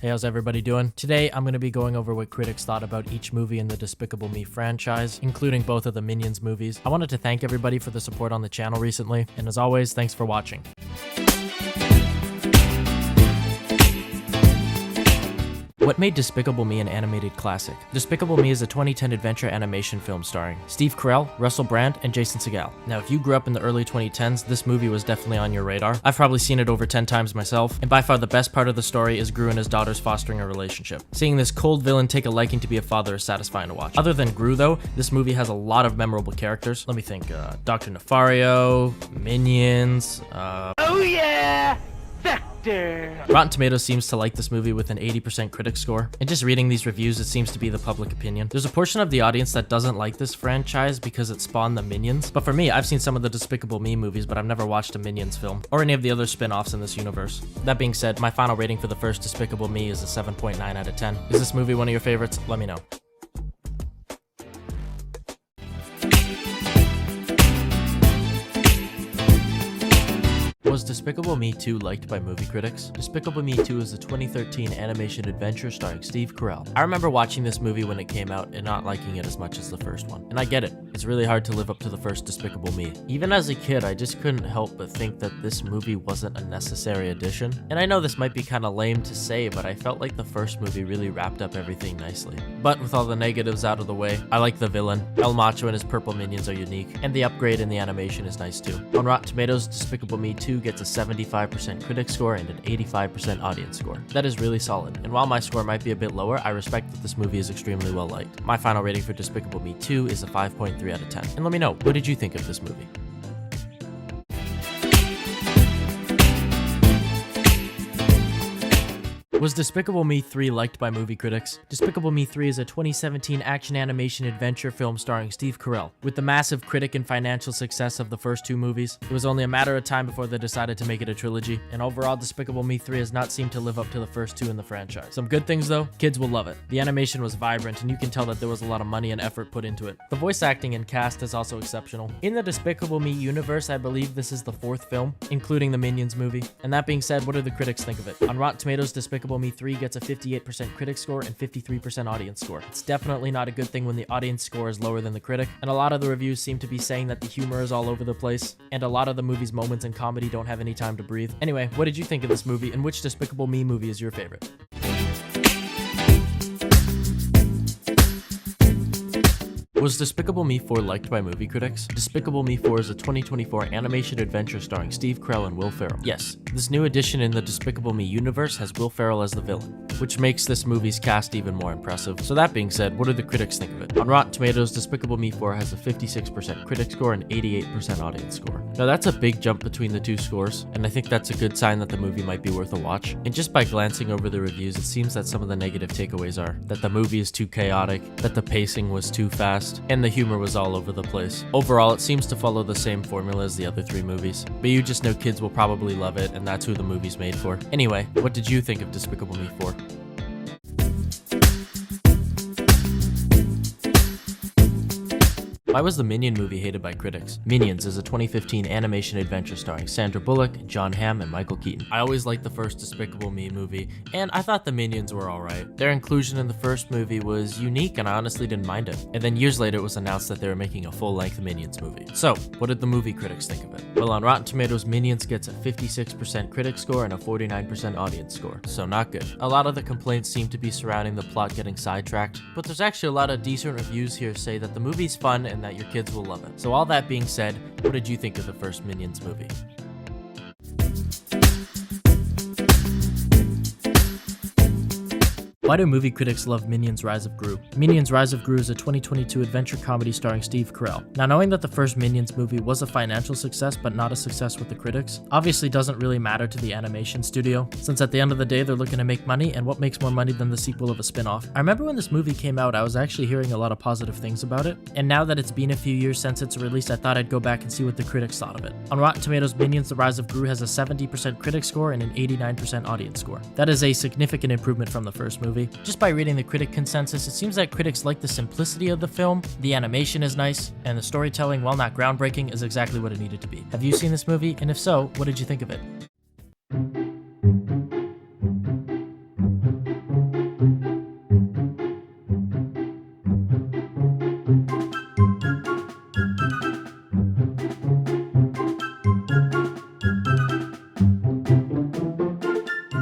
Hey, how's everybody doing? Today, I'm going to be going over what critics thought about each movie in the Despicable Me franchise, including both of the Minions movies. I wanted to thank everybody for the support on the channel recently, and as always, thanks for watching. What made Despicable Me an animated classic? Despicable Me is a 2010 adventure animation film starring Steve Carell, Russell Brand, and Jason Segel. Now, if you grew up in the early 2010s, this movie was definitely on your radar. I've probably seen it over 10 times myself, and by far the best part of the story is Gru and his daughters fostering a relationship. Seeing this cold villain take a liking to be a father is satisfying to watch. Other than Gru, though, this movie has a lot of memorable characters. Let me think. Dr. Nefario, Minions, Oh yeah! Vector! Rotten Tomatoes seems to like this movie with an 80% critic score, and just reading these reviews, it seems to be the public opinion. There's a portion of the audience that doesn't like this franchise because it spawned the Minions, but for me, I've seen some of the Despicable Me movies, but I've never watched a Minions film, or any of the other spin-offs in this universe. That being said, my final rating for the first Despicable Me is a 7.9 out of 10. Is this movie one of your favorites? Let me know. Was Despicable Me 2 liked by movie critics? Despicable Me 2 is a 2013 animation adventure starring Steve Carell. I remember watching this movie when it came out and not liking it as much as the first one. And I get it, it's really hard to live up to the first Despicable Me. Even as a kid, I just couldn't help but think that this movie wasn't a necessary addition. And I know this might be kinda lame to say, but I felt like the first movie really wrapped up everything nicely. But with all the negatives out of the way, I like the villain. El Macho and his purple minions are unique, and the upgrade in the animation is nice too. On Rotten Tomatoes, Despicable Me 2 gets a 75% critic score and an 85% audience score. That is really solid, and while my score might be a bit lower, I respect that this movie is extremely well liked. My final rating for Despicable Me 2 is a 5.3 out of 10. And let me know, what did you think of this movie? Was Despicable Me 3 liked by movie critics? Despicable Me 3 is a 2017 action animation adventure film starring Steve Carell. With the massive critic and financial success of the first two movies, it was only a matter of time before they decided to make it a trilogy, and overall Despicable Me 3 has not seemed to live up to the first two in the franchise. Some good things though, kids will love it. The animation was vibrant, and you can tell that there was a lot of money and effort put into it. The voice acting and cast is also exceptional. In the Despicable Me universe, I believe this is the fourth film, including the Minions movie. And that being said, what do the critics think of it? On Rotten Tomatoes, Despicable Me 3 gets a 58% critic score and 53% audience score. It's definitely not a good thing when the audience score is lower than the critic, and a lot of the reviews seem to be saying that the humor is all over the place, and a lot of the movie's moments in comedy don't have any time to breathe. Anyway, what did you think of this movie, and which Despicable Me movie is your favorite? Was Despicable Me 4 liked by movie critics? Despicable Me 4 is a 2024 animation adventure starring Steve Carell and Will Ferrell. Yes, this new addition in the Despicable Me universe has Will Ferrell as the villain, which makes this movie's cast even more impressive. So that being said, what do the critics think of it? On Rotten Tomatoes, Despicable Me 4 has a 56% critic score and 88% audience score. Now that's a big jump between the two scores, and I think that's a good sign that the movie might be worth a watch. And just by glancing over the reviews, it seems that some of the negative takeaways are that the movie is too chaotic, that the pacing was too fast, and the humor was all over the place. Overall, it seems to follow the same formula as the other three movies, but you just know kids will probably love it, and that's who the movie's made for. Anyway, what did you think of Despicable Me 4? Why was the Minion movie hated by critics? Minions is a 2015 animation adventure starring Sandra Bullock, John Hamm, and Michael Keaton. I always liked the first Despicable Me movie, and I thought the Minions were alright. Their inclusion in the first movie was unique, and I honestly didn't mind it. And then years later, it was announced that they were making a full-length Minions movie. So, what did the movie critics think of it? Well, on Rotten Tomatoes, Minions gets a 56% critic score and a 49% audience score, so not good. A lot of the complaints seem to be surrounding the plot getting sidetracked, but there's actually a lot of decent reviews here say that the movie's fun and that your kids will love it. So all that being said, what did you think of the first Minions movie? Why do movie critics love Minions Rise of Gru? Minions Rise of Gru is a 2022 adventure comedy starring Steve Carell. Now, knowing that the first Minions movie was a financial success but not a success with the critics, obviously doesn't really matter to the animation studio, since at the end of the day they're looking to make money, and what makes more money than the sequel of a spin-off? I remember when this movie came out, I was actually hearing a lot of positive things about it, and now that it's been a few years since its release, I thought I'd go back and see what the critics thought of it. On Rotten Tomatoes, Minions The Rise of Gru has a 70% critic score and an 89% audience score. That is a significant improvement from the first movie. Just by reading the critic consensus, it seems that critics like the simplicity of the film, the animation is nice, and the storytelling, while not groundbreaking, is exactly what it needed to be. Have you seen this movie? And if so, what did you think of it?